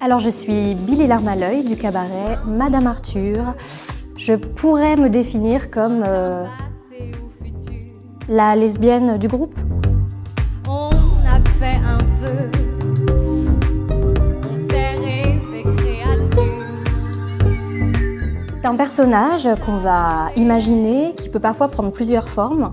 Alors je suis Billy Larme à l'œil du cabaret Madame Arthur. Je pourrais me définir comme la lesbienne du groupe. On a fait un vœu, on s'est rêvé créature. C'est un personnage qu'on va imaginer, qui peut parfois prendre plusieurs formes.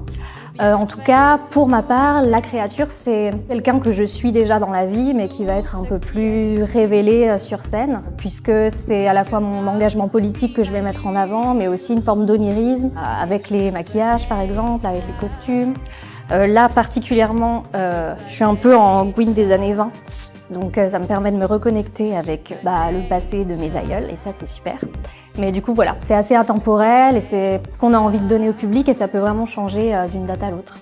En tout cas, pour ma part, la créature, c'est quelqu'un que je suis déjà dans la vie, mais qui va être un peu plus révélé sur scène, puisque c'est à la fois mon engagement politique que je vais mettre en avant, mais aussi une forme d'onirisme, avec les maquillages par exemple, avec les costumes. Là particulièrement, je suis un peu en Gwyn des années 20, donc ça me permet de me reconnecter avec le passé de mes aïeuls, et ça c'est super. Mais du coup voilà, c'est assez intemporel et c'est ce qu'on a envie de donner au public et ça peut vraiment changer d'une date à l'autre.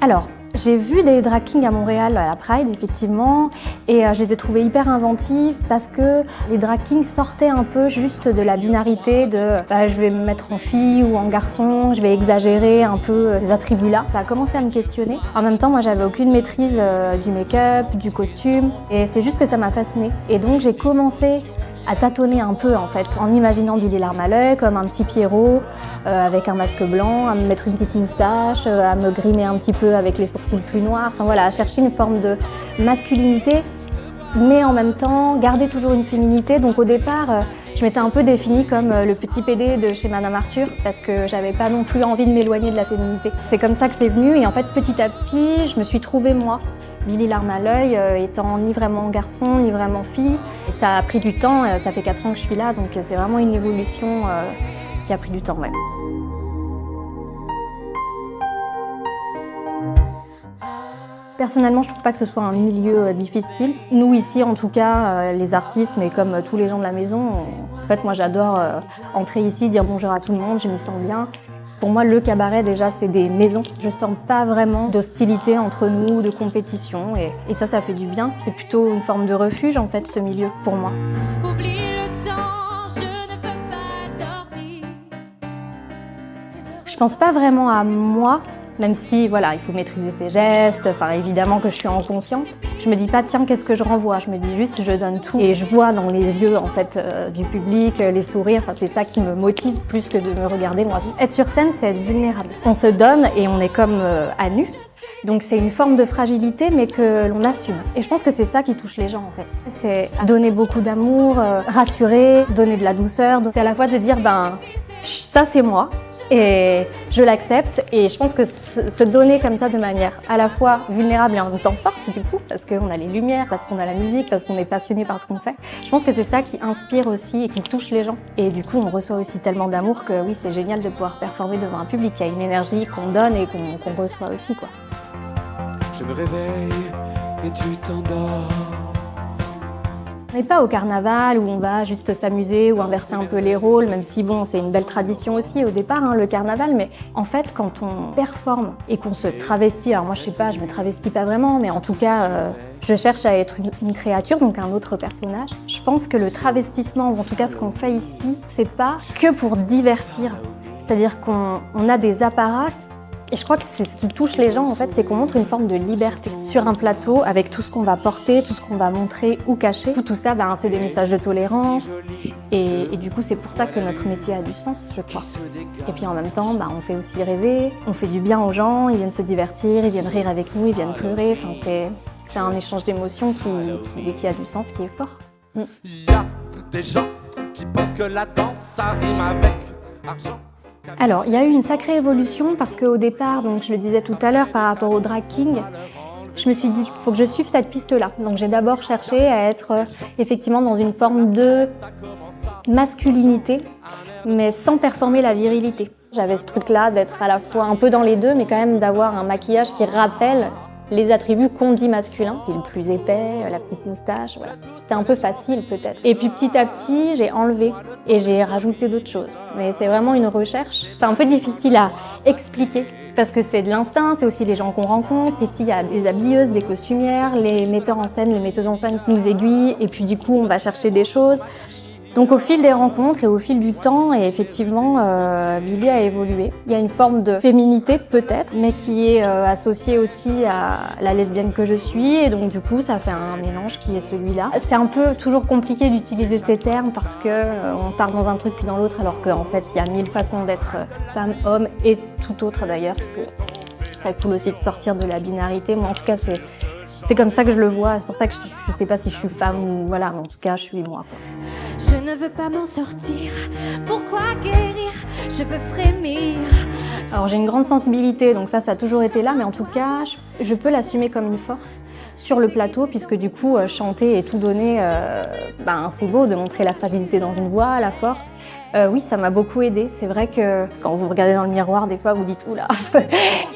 Alors, j'ai vu des drag kings à Montréal à la Pride, effectivement, et je les ai trouvés hyper inventifs parce que les drag kings sortaient un peu juste de la binarité de je vais me mettre en fille ou en garçon, je vais exagérer un peu ces attributs-là. Ça a commencé à me questionner. En même temps, moi, j'avais aucune maîtrise du make-up, du costume, et c'est juste que ça m'a fascinée. Et donc, j'ai commencé à tâtonner un peu en fait, en imaginant Billy Larme à l'œil comme un petit Pierrot avec un masque blanc, à me mettre une petite moustache, à me grimer un petit peu avec les sourcils plus noirs, enfin voilà, à chercher une forme de masculinité, mais en même temps garder toujours une féminité. Donc au départ, je m'étais un peu définie comme le petit PD de chez Madame Arthur parce que j'avais pas non plus envie de m'éloigner de la féminité. C'est comme ça que c'est venu et en fait petit à petit, je me suis trouvée moi. Billy Larme à l'œil étant ni vraiment garçon, ni vraiment fille. Et ça a pris du temps, ça fait 4 ans que je suis là, donc c'est vraiment une évolution qui a pris du temps. Ouais. Personnellement, je trouve pas que ce soit un milieu difficile. Nous ici, en tout cas, les artistes, mais comme tous les gens de la maison, en fait, moi j'adore entrer ici, dire bonjour à tout le monde, je m'y sens bien. Pour moi, le cabaret, déjà, c'est des maisons. Je sens pas vraiment d'hostilité entre nous, de compétition, et ça fait du bien. C'est plutôt une forme de refuge, en fait, ce milieu, pour moi. Oublie le temps, je ne peux pas dormir. Je pense pas vraiment à moi, même si, voilà, il faut maîtriser ses gestes, enfin, évidemment que je suis en conscience. Je me dis pas, tiens, qu'est-ce que je renvoie? Je me dis juste, je donne tout. Et je vois dans les yeux, en fait, du public, les sourires, enfin, c'est ça qui me motive plus que de me regarder moi. Être sur scène, c'est être vulnérable. On se donne et on est comme à nu. Donc c'est une forme de fragilité, mais que l'on assume. Et je pense que c'est ça qui touche les gens, en fait. C'est donner beaucoup d'amour, rassurer, donner de la douceur. C'est à la fois de dire, ça c'est moi, et je l'accepte, et je pense que se donner comme ça de manière à la fois vulnérable et en même temps forte du coup, parce qu'on a les lumières, parce qu'on a la musique, parce qu'on est passionné par ce qu'on fait, je pense que c'est ça qui inspire aussi et qui touche les gens. Et du coup on reçoit aussi tellement d'amour que oui, c'est génial de pouvoir performer devant un public. Il y a une énergie qu'on donne et qu'on reçoit aussi, quoi. Je me réveille et tu t'endors. On n'est pas au carnaval où on va juste s'amuser ou inverser un peu les rôles, même si bon, c'est une belle tradition aussi au départ, le carnaval, mais en fait, quand on performe et qu'on se travestit, alors moi je sais pas, je me travestis pas vraiment, mais en tout cas, je cherche à être une créature, donc un autre personnage. Je pense que le travestissement, ou en tout cas ce qu'on fait ici, c'est pas que pour divertir. C'est-à-dire qu'on a des apparats. Et je crois que c'est ce qui touche les gens, en fait, c'est qu'on montre une forme de liberté sur un plateau avec tout ce qu'on va porter, tout ce qu'on va montrer ou cacher. Tout ça, c'est des messages de tolérance. Et du coup, c'est pour ça que notre métier a du sens, je crois. Et puis en même temps, on fait aussi rêver, on fait du bien aux gens, ils viennent se divertir, ils viennent rire avec nous, ils viennent pleurer. Enfin, c'est un échange d'émotions qui a du sens, qui est fort. Il y a des gens qui pensent que la danse, ça rime avec argent. Alors, il y a eu une sacrée évolution parce qu'au départ, donc je le disais tout à l'heure par rapport au drag king, je me suis dit qu'il faut que je suive cette piste-là. Donc j'ai d'abord cherché à être effectivement dans une forme de masculinité, mais sans performer la virilité. J'avais ce truc-là d'être à la fois un peu dans les deux, mais quand même d'avoir un maquillage qui rappelle les attributs qu'on dit masculins. C'est le plus épais, la petite moustache, voilà. C'était un peu facile peut-être. Et puis petit à petit, j'ai enlevé et j'ai rajouté d'autres choses. Mais c'est vraiment une recherche. C'est un peu difficile à expliquer parce que c'est de l'instinct, c'est aussi les gens qu'on rencontre. Ici, il y a des habilleuses, des costumières, les metteurs en scène, les metteuses en scène qui nous aiguillent et puis du coup, on va chercher des choses. Donc au fil des rencontres et au fil du temps, et effectivement, Billy a évolué. Il y a une forme de féminité peut-être, mais qui est associée aussi à la lesbienne que je suis, et donc du coup ça fait un mélange qui est celui-là. C'est un peu toujours compliqué d'utiliser ces termes parce que on part dans un truc puis dans l'autre, alors qu'en fait il y a 1000 façons d'être femme, homme et tout autre d'ailleurs, parce que ce serait cool aussi de sortir de la binarité. Moi en tout cas c'est comme ça que je le vois, c'est pour ça que je sais pas si je suis femme ou voilà, mais en tout cas je suis moi, quoi. Je ne veux pas m'en sortir. Pourquoi guérir? Je veux frémir. Alors j'ai une grande sensibilité, donc ça a toujours été là, mais en tout cas je peux l'assumer comme une force sur le plateau, puisque du coup chanter et tout donner, c'est beau de montrer la fragilité dans une voix, la force. Oui, ça m'a beaucoup aidée. C'est vrai que quand vous regardez dans le miroir, des fois vous dites oula,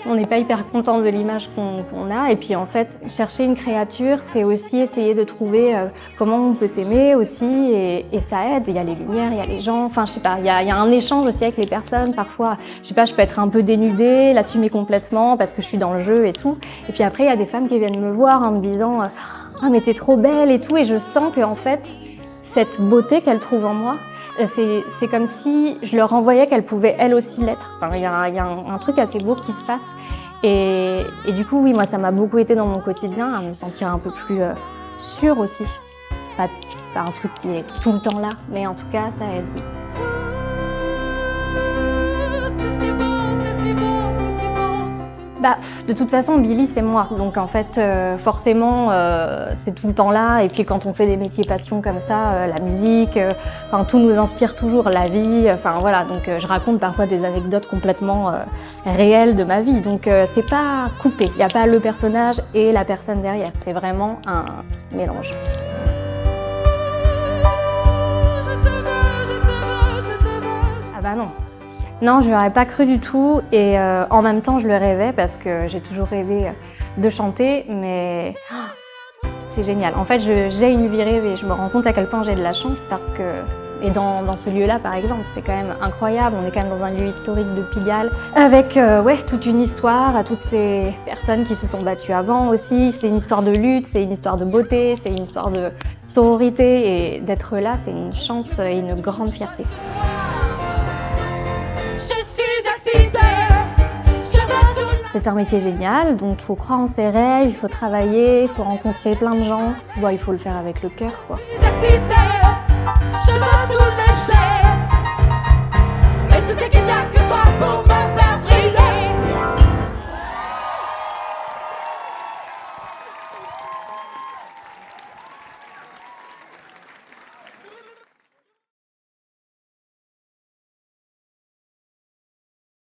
on n'est pas hyper content de l'image qu'on a. Et puis en fait, chercher une créature, c'est aussi essayer de trouver comment on peut s'aimer aussi, et ça aide. Il y a les lumières, il y a les gens. Enfin, je sais pas, il y a un échange aussi avec les personnes. Parfois, je sais pas, je peux être un peu dénudée, l'assumer complètement parce que je suis dans le jeu et tout. Et puis après, il y a des femmes qui viennent me voir en me disant ah mais t'es trop belle et tout, et je sens que en fait cette beauté qu'elles trouvent en moi, c'est comme si je leur renvoyais qu'elles pouvaient elles aussi l'être. Enfin, il y a un truc assez beau qui se passe, et du coup oui, moi ça m'a beaucoup aidé dans mon quotidien à me sentir un peu plus sûre aussi. C'est pas un truc qui est tout le temps là, mais en tout cas ça aide, oui. De toute façon, Billy, c'est moi. Donc en fait, forcément, c'est tout le temps là. Et puis quand on fait des métiers passion comme ça, la musique, tout nous inspire toujours, la vie. Enfin voilà, donc je raconte parfois des anecdotes complètement réelles de ma vie. Donc c'est pas coupé. Il n'y a pas le personnage et la personne derrière. C'est vraiment un mélange. Ah bah non. Non, je l'aurais pas cru du tout, et en même temps je le rêvais parce que j'ai toujours rêvé de chanter, mais c'est génial. En fait, j'ai une vie rêvée, je me rends compte à quel point j'ai de la chance parce que, et dans ce lieu-là par exemple, c'est quand même incroyable, on est quand même dans un lieu historique de Pigalle, avec toute une histoire, à toutes ces personnes qui se sont battues avant aussi, c'est une histoire de lutte, c'est une histoire de beauté, c'est une histoire de sororité, et d'être là, c'est une chance et une grande fierté. Je suis excitée. C'est un métier génial, donc il faut croire en ses rêves, il faut travailler, il faut rencontrer plein de gens. Bon, il faut le faire avec le cœur, quoi. Je veux tout lâcher. Et tout ce